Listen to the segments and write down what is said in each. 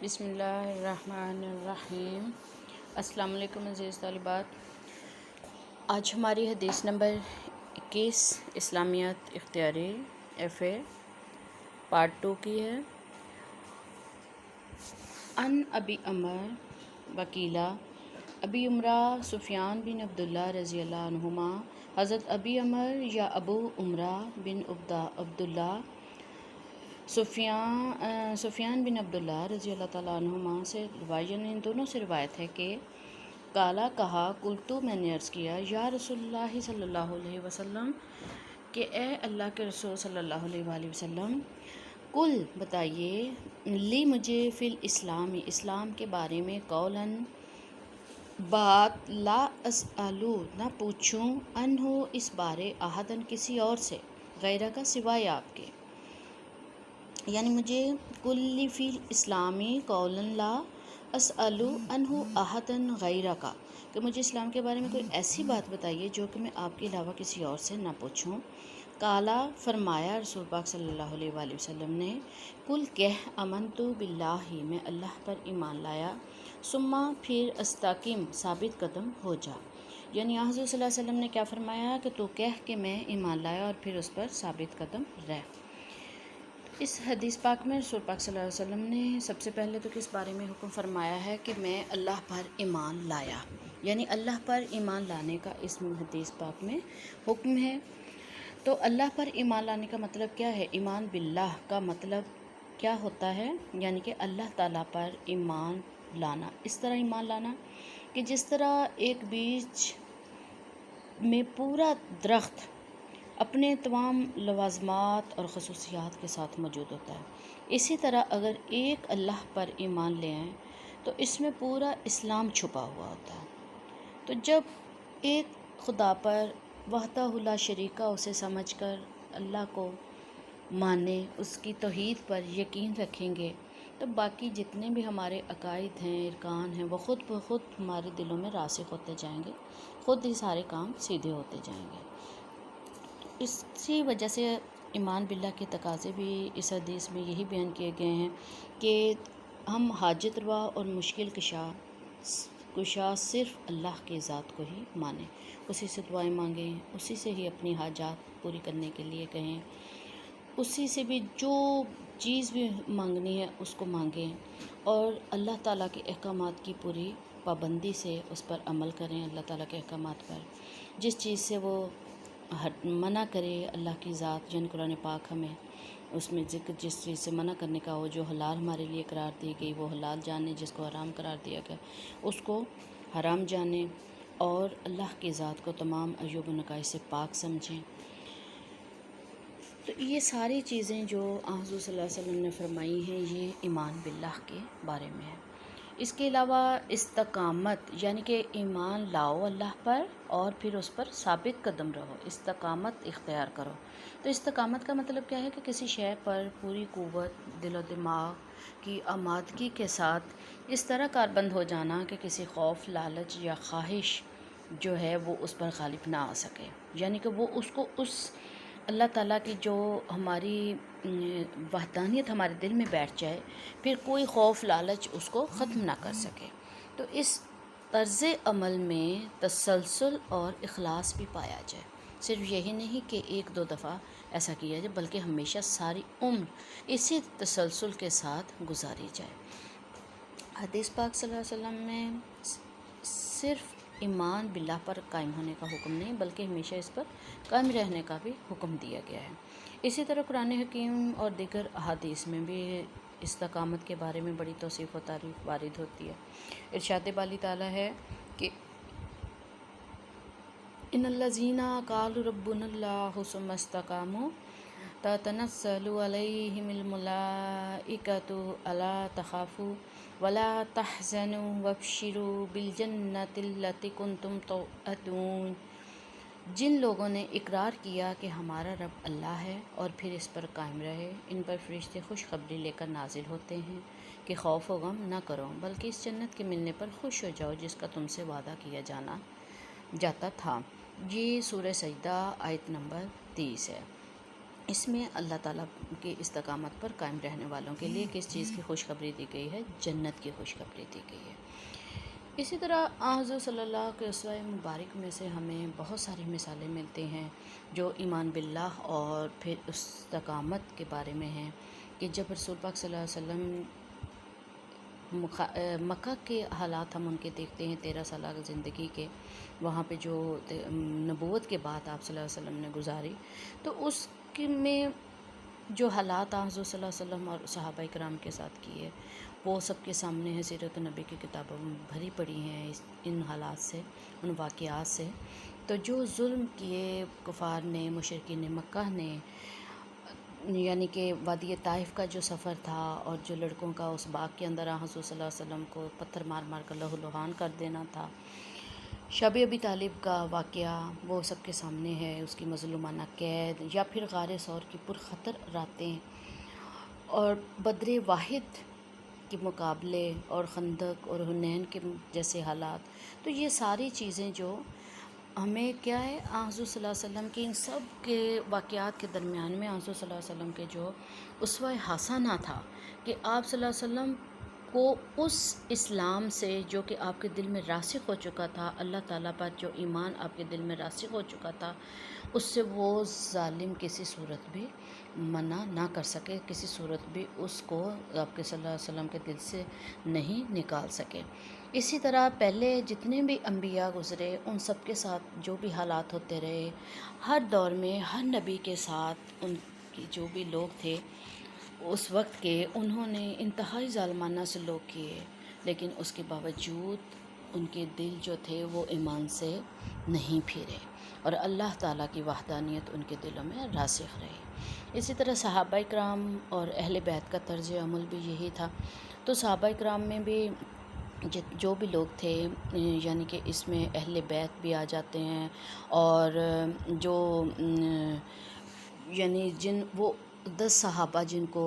بسم اللہ الرحمن الرحیم۔ السلام علیکم عزیز طالبات۔ آج ہماری حدیث نمبر 21 اسلامیات اختیاری FA پارٹ 2 کی ہے۔ ان ابی عمر وکیلا ابی عمرہ سفیان بن عبداللہ رضی اللہ عنہما۔ حضرت ابی عمر یا ابو عمرہ بن عبداللہ سفیان بن عبداللہ رضی اللہ تعالیٰ عنہما سے روایت، یعنی ان دونوں سے روایت ہے کہ کالا کہا قلتو میں نے عرض کیا یا رسول اللہ صلی اللہ علیہ وسلم کہ اے اللہ کے رسول صلی اللہ علیہ وآلہ وسلم، کل بتائیے لی مجھے فی الاسلام اسلام کے بارے میں قولاً بات لا اسألو نہ پوچھوں انہو اس بارے احدن کسی اور سے غیرہ کا سوائے آپ کے، یعنی مجھے کل فی اسلامی قولاً لا اسألو انہو احدن غیرہ کا، کہ مجھے اسلام کے بارے میں کوئی ایسی بات بتائیے جو کہ میں آپ کے علاوہ کسی اور سے نہ پوچھوں۔ کالا فرمایا رسول پاک صلی اللہ علیہ وآلہ وسلم نے، کل کہہ آمنتو باللہ میں اللہ پر ایمان لایا، ثم پھر استقیم ثابت قدم ہو جا، یعنی حضور صلی اللہ علیہ وسلم نے کیا فرمایا کہ تو کہہ کہ میں ایمان لایا اور پھر اس پر ثابت قدم رہ۔ اس حدیث پاک میں رسول پاک صلی اللہ علیہ وسلم نے سب سے پہلے تو کس بارے میں حکم فرمایا ہے کہ میں اللہ پر ایمان لایا، یعنی اللہ پر ایمان لانے کا اس حدیث پاک میں حکم ہے۔ تو اللہ پر ایمان لانے کا مطلب کیا ہے؟ ایمان باللہ کا مطلب کیا ہوتا ہے؟ یعنی کہ اللہ تعالیٰ پر ایمان لانا، اس طرح ایمان لانا کہ جس طرح ایک بیج میں پورا درخت اپنے تمام لوازمات اور خصوصیات کے ساتھ موجود ہوتا ہے، اسی طرح اگر ایک اللہ پر ایمان لے آئیں تو اس میں پورا اسلام چھپا ہوا ہوتا ہے۔ تو جب ایک خدا پر وحدہ لا شریکہ اسے سمجھ کر اللہ کو مانے، اس کی توحید پر یقین رکھیں گے تو باقی جتنے بھی ہمارے عقائد ہیں، ارکان ہیں، وہ خود بخود ہمارے دلوں میں راسخ ہوتے جائیں گے، خود ہی سارے کام سیدھے ہوتے جائیں گے۔ اسی وجہ سے ایمان باللہ کے تقاضے بھی اس حدیث میں یہی بیان کیے گئے ہیں کہ ہم حاجت روا اور مشکل کشا صرف اللہ کے ذات کو ہی مانیں، اسی سے دعائیں مانگیں، اسی سے ہی اپنی حاجات پوری کرنے کے لیے کہیں، اسی سے بھی جو چیز بھی مانگنی ہے اس کو مانگیں، اور اللہ تعالیٰ کے احکامات کی پوری پابندی سے اس پر عمل کریں۔ اللہ تعالیٰ کے احکامات پر جس چیز سے وہ منع کرے اللہ کی ذات، یعنی قرآن پاک ہمیں اس میں ذکر جس چیز سے منع کرنے کا ہو، جو حلال ہمارے لیے قرار دی گئی وہ حلال جانیں، جس کو حرام قرار دیا گیا اس کو حرام جانیں، اور اللہ کی ذات کو تمام عیوب و نقائص سے پاک سمجھیں۔ تو یہ ساری چیزیں جو حضور صلی اللہ علیہ وسلم نے فرمائی ہیں یہ ایمان باللہ کے بارے میں ہے۔ اس کے علاوہ استقامت، یعنی کہ ایمان لاؤ اللہ پر اور پھر اس پر ثابت قدم رہو، استقامت اختیار کرو۔ تو استقامت کا مطلب کیا ہے کہ کسی شے پر پوری قوت دل و دماغ کی آمادگی کے ساتھ اس طرح کاربند ہو جانا کہ کسی خوف، لالچ یا خواہش جو ہے وہ اس پر غالب نہ آ سکے، یعنی کہ وہ اس کو اس اللہ تعالیٰ کی جو ہماری وحدانیت ہمارے دل میں بیٹھ جائے، پھر کوئی خوف لالچ اس کو ختم نہ کر سکے۔ تو اس طرز عمل میں تسلسل اور اخلاص بھی پایا جائے، صرف یہی نہیں کہ ایک دو دفعہ ایسا کیا جائے بلکہ ہمیشہ ساری عمر اسی تسلسل کے ساتھ گزاری جائے۔ حدیث پاک صلی اللہ علیہ وسلم میں صرف ایمان باللہ پر قائم ہونے کا حکم نہیں بلکہ ہمیشہ اس پر قائم رہنے کا بھی حکم دیا گیا ہے۔ اسی طرح قرآن حکیم اور دیگر احادیث میں بھی استقامت کے بارے میں بڑی توصیف و تعریف وارد ہوتی ہے۔ ارشاد باری تعالیٰ ہے کہ ان الذین قالوا ربنا اللہ ثم استقاموا تتنزل علیہم الملائکۃ الا تخافوا ولا تحزنوا وابشروا بالجنۃ التی کنتم توعدون۔ جن لوگوں نے اقرار کیا کہ ہمارا رب اللہ ہے اور پھر اس پر قائم رہے، ان پر فرشتے خوشخبری لے کر نازل ہوتے ہیں کہ خوف و غم نہ کرو بلکہ اس جنت کے ملنے پر خوش ہو جاؤ جس کا تم سے وعدہ کیا جاتا تھا۔ یہ سورہ سجدہ آیت نمبر 30 ہے۔ اس میں اللہ تعالیٰ کی استقامت پر قائم رہنے والوں کے لیے کس چیز کی خوشخبری دی گئی ہے؟ جنت کی خوشخبری دی گئی ہے۔ اسی طرح حضور صلی اللہ کے اسوہ مبارک میں سے ہمیں بہت ساری مثالیں ملتی ہیں جو ایمان باللہ اور پھر استقامت کے بارے میں ہیں، کہ جب رسول پاک صلی اللہ علیہ وسلم مکہ کے حالات ہم ان کے دیکھتے ہیں 13 سالہ زندگی کے، وہاں پہ جو نبوت کے بعد آپ صلی اللہ علیہ وسلم نے گزاری، تو اس میں جو حالات حضور صلی اللہ علیہ وسلم اور صحابہ کرام کے ساتھ کیے وہ سب کے سامنے ہے۔ سیرت النبی کی کتابوں میں بھری پڑی ہیں ان حالات سے، ان واقعات سے۔ تو جو ظلم کیے کفار نے، مشرکین مکہ نے، یعنی کہ وادی طائف کا جو سفر تھا اور جو لڑکوں کا اس باغ کے اندر حضور صلی اللہ علیہ وسلم کو پتھر مار مار کر لہو لہان کر دینا تھا، شب ابی طالب کا واقعہ وہ سب کے سامنے ہے، اس کی مظلومانہ قید، یا پھر غار ثور کی پرخطر راتیں اور بدر واحد کے مقابلے اور خندق اور حنین کے جیسے حالات۔ تو یہ ساری چیزیں جو ہمیں کیا ہے، حضور صلی اللہ علیہ وسلم کے ان سب کے واقعات کے درمیان میں حضور صلی اللہ علیہ وسلم کے جو اسوہ حسنہ تھا، کہ آپ صلی اللہ علیہ وسلم کو اس اسلام سے جو کہ آپ کے دل میں راسخ ہو چکا تھا، اللہ تعالیٰ پر جو ایمان آپ کے دل میں راسخ ہو چکا تھا، اس سے وہ ظالم کسی صورت بھی منع نہ کر سکے، کسی صورت بھی اس کو آپ کے صلی اللہ علیہ وسلم کے دل سے نہیں نکال سکے۔ اسی طرح پہلے جتنے بھی انبیاء گزرے ان سب کے ساتھ جو بھی حالات ہوتے رہے، ہر دور میں ہر نبی کے ساتھ ان کی جو بھی لوگ تھے اس وقت کے، انہوں نے انتہائی ظالمانہ سلوک کیے، لیکن اس کے باوجود ان کے دل جو تھے وہ ایمان سے نہیں پھرے اور اللہ تعالیٰ کی وحدانیت ان کے دلوں میں راسخ رہی۔ اسی طرح صحابہ کرام اور اہل بیت کا طرز عمل بھی یہی تھا۔ تو صحابہ کرام میں بھی جو بھی لوگ تھے، یعنی کہ اس میں اہل بیت بھی آ جاتے ہیں، اور جو یعنی وہ 10 صحابہ جن کو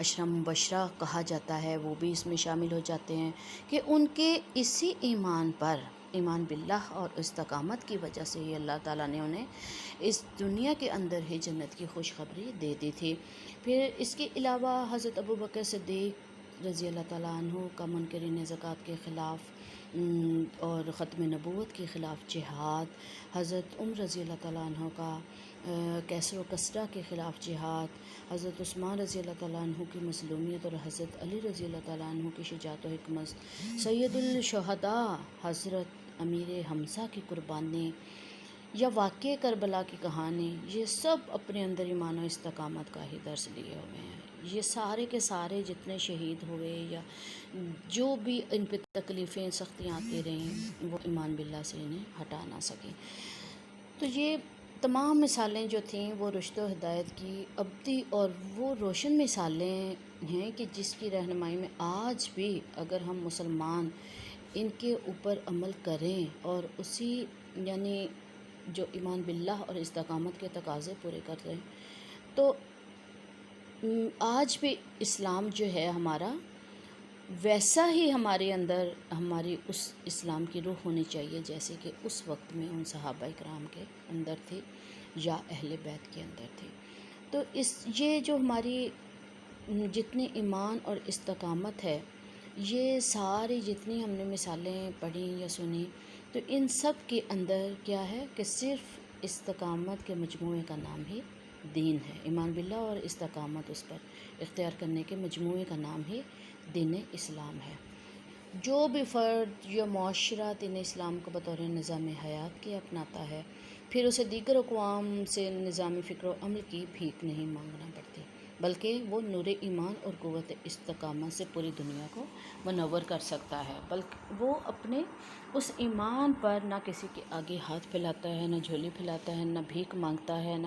عشرہ مبشرہ کہا جاتا ہے وہ بھی اس میں شامل ہو جاتے ہیں، کہ ان کے اسی ایمان پر، ایمان باللہ اور استقامت کی وجہ سے ہی اللہ تعالیٰ نے انہیں اس دنیا کے اندر ہی جنت کی خوشخبری دے دی تھی۔ پھر اس کے علاوہ حضرت ابوبکر صدیق رضی اللہ تعالیٰ عنہ کا منکرین زکوٰۃ کے خلاف اور ختم نبوت کے خلاف جہاد، حضرت عمر رضی اللہ تعالیٰ عنہ کا کیسر و کسریٰ کے خلاف جہاد، حضرت عثمان رضی اللہ تعالیٰ عنہ کی مظلومیت اور حضرت علی رضی اللہ تعالیٰ عنہ کی شجاعت و حکمت، سید الشہداء حضرت امیر حمزہ کی قربانی، یا واقع کربلا کی کہانی، یہ سب اپنے اندر ایمان و استقامت کا ہی درس لیے ہوئے ہیں۔ یہ سارے کے سارے جتنے شہید ہوئے یا جو بھی ان پہ تکلیفیں سختیاں آتی رہیں، وہ ایمان باللہ سے انہیں ہٹا نہ سکیں۔ تو یہ تمام مثالیں جو تھیں وہ رشد و ہدایت کی ابدی اور وہ روشن مثالیں ہیں کہ جس کی رہنمائی میں آج بھی اگر ہم مسلمان ان کے اوپر عمل کریں اور اسی یعنی جو ایمان باللہ اور استقامت کے تقاضے پورے کر رہے ہیں، تو آج بھی اسلام جو ہے ہمارا ویسا ہی ہمارے اندر ہماری اس اسلام کی روح ہونی چاہیے جیسے کہ اس وقت میں ان صحابہ کرام کے اندر تھی یا اہل بیت کے اندر تھی۔ تو یہ جو ہماری جتنی ایمان اور استقامت ہے، یہ ساری جتنی ہم نے مثالیں پڑھیں یا سنی، تو ان سب کے اندر کیا ہے کہ صرف استقامت کے مجموعے کا نام ہی دین ہے۔ ایمان باللہ اور استقامت اس پر اختیار کرنے کے مجموعے کا نام ہی دین اسلام ہے۔ جو بھی فرد یا معاشرہ دین اسلام کو بطور نظام حیات کے اپناتا ہے، پھر اسے دیگر اقوام سے نظام فکر و عمل کی بھیک نہیں مانگنا پڑتی، بلکہ وہ نور ایمان اور قوت استقامت سے پوری دنیا کو منور کر سکتا ہے۔ بلکہ وہ اپنے اس ایمان پر نہ کسی کے آگے ہاتھ پھیلاتا ہے، نہ جھولی پھیلاتا ہے، نہ بھیک مانگتا ہے، نہ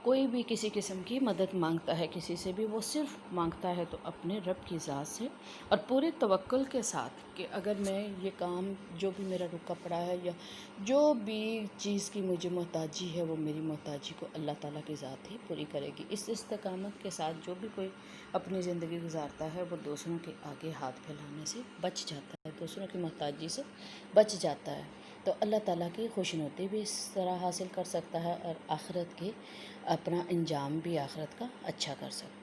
کوئی بھی کسی قسم کی مدد مانگتا ہے کسی سے بھی۔ وہ صرف مانگتا ہے تو اپنے رب کی ذات سے اور پورے توکل کے ساتھ کہ اگر میں یہ کام جو بھی میرا رکا پڑا ہے یا جو بھی چیز کی مجھے محتاجی ہے، وہ میری محتاجی کو اللہ تعالیٰ کی ذات ہی پوری کرے گی۔ اس استقامت کے ساتھ جو بھی کوئی اپنی زندگی گزارتا ہے وہ دوسروں کے آگے ہاتھ پھیلانے سے بچ جاتا ہے، دوسروں کی محتاجی سے بچ جاتا ہے۔ تو اللہ تعالیٰ کی خوشنودی بھی اس طرح حاصل کر سکتا ہے اور آخرت کی اپنا انجام بھی آخرت کا اچھا کر سکتا ہے۔